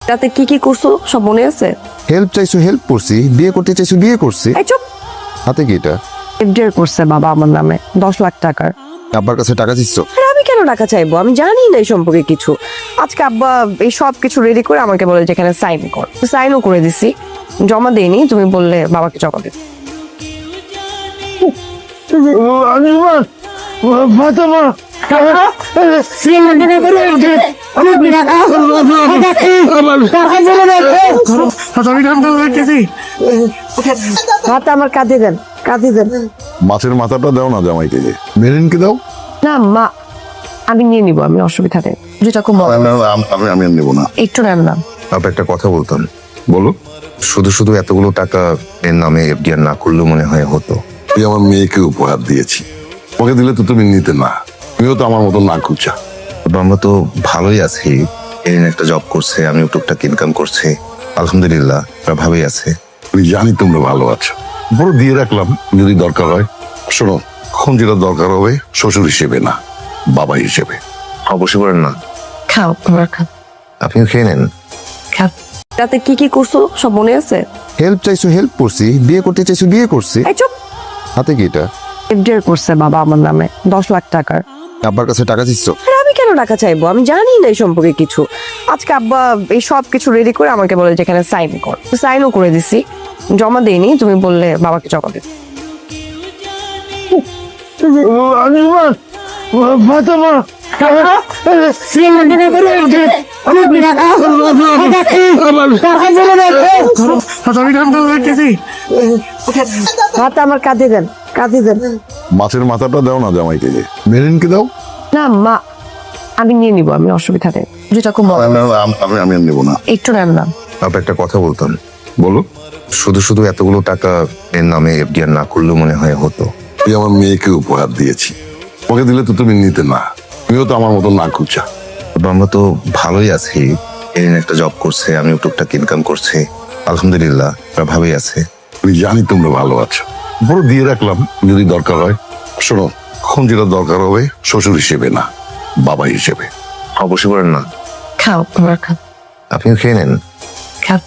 রাতে কি কি করছো সব মনে আছে? হেল্প চাইছো, হেল্প করছি। বিয়ে করতে চাইছো, বিয়ে করছি। এই চুপ। হাতে কি এটা? এফডিআর করছে বাবা আমার নামে 10 লাখ টাকার। আব্বার কাছে টাকা দিচ্ছ? আরে আমি কেন টাকা চাইবো? আমি জানি না এই সম্পর্কে কিছু। আজকে আব্বা এই সব কিছু রেডি করে আমাকে বলে যে এখানে সাইন কর। সাইনও করে দিছি, জমা দেইনি। তুমি বললে বাবাকে জমা দিতে। হাতে আমার কাঁদে দেন, কাঁদে দেন। মাছের মাথাটা দাও না জামাইকে, যে মেরিনকে দাও। না মা, আমি নিয়ে নিবো, আমি অসুবিধা নেই। যেটা খুব আমি আর নেবো না। একটু নেন না। আপনার একটা কথা বলতাম। বলো। শুধু শুধু এতগুলো টাকা এর নামে এফডিআর না করলেও মনে হয় হতো। তুই আমার মেয়েকে উপহার দিয়েছি, ওকে দিলে তো তুমি নিতে না। তুমিও তো আমার মতো না খুঁজা। আমরা তো ভালোই আছি। এরিন একটা জব করছে, আমি টুকটাক ইনকাম করছি, আলহামদুলিল্লাহ ওরা ভালোই আছে। আমি জানি তোমরা ভালো আছো, বড় দিয়ে রাখলাম যদি দরকার হয়। শোনো, এখন যেটা দরকার হবে শ্বশুর হিসেবে না, বাবা হিসেবে। অবশ্যই করেন না, খাও, খাবার খাও, আপনিও খেয়ে নেন। খাও। রাতে কি কি করছো সব মনে আছে? হেল্প চাইছো, হেল্প করছি। বিয়ে করতে চাইছো, বিয়ে করছি। এই চুপ। হাতে কি এটা? এফডিআর করছে বাবা আমার নামে 10 লাখ টাকার। আব্বার কাছে টাকা দিচ্ছ? আরে আমি কেন টাকা চাইবো? আমি জানি না এই সম্পর্কে কিছু। আজকে আব্বা এই সব কিছু রেডি করে আমাকে বলে যে এখানে সাইন কর। সাইনও করে দিছি, জমা দেইনি। তুমি বললে বাবাকে জমা দিতে। হাতে আমার কাঁদে দেন, কাঁদে দেন। মাছের মাথাটা দাও না জামাইকে, যে মেরিনকে দাও। না মা, আমি নিয়ে নিবো, আমি অসুবিধা নেই। যেটা খুব আমি আর নেবো না। একটু নেন না। আপনার একটা কথা বলতাম। বলো। শুধু শুধু এতগুলো টাকা এর নামে এফডিআর না করলেও মনে হয় হতো। তুই আমার মেয়েকে উপহার দিয়েছি, ওকে দিলে তো তুমি নিতে না। তুমিও তো আমার মতো না খুঁজা। আমরা তো ভালোই আছি। এরিন একটা জব করছে, আমি টুকটাক ইনকাম করছি, আলহামদুলিল্লাহ ওরা ভালোই আছে। আমি জানি তোমরা ভালো আছো, বড় দিয়ে রাখলাম যদি দরকার হয়। শোনো, এখন যেটা দরকার হবে শ্বশুর হিসেবে না, বাবা হিসেবে। অবশ্যই করেন না, খাও, খাবার খাও, আপনিও খেয়ে নেন। খাও।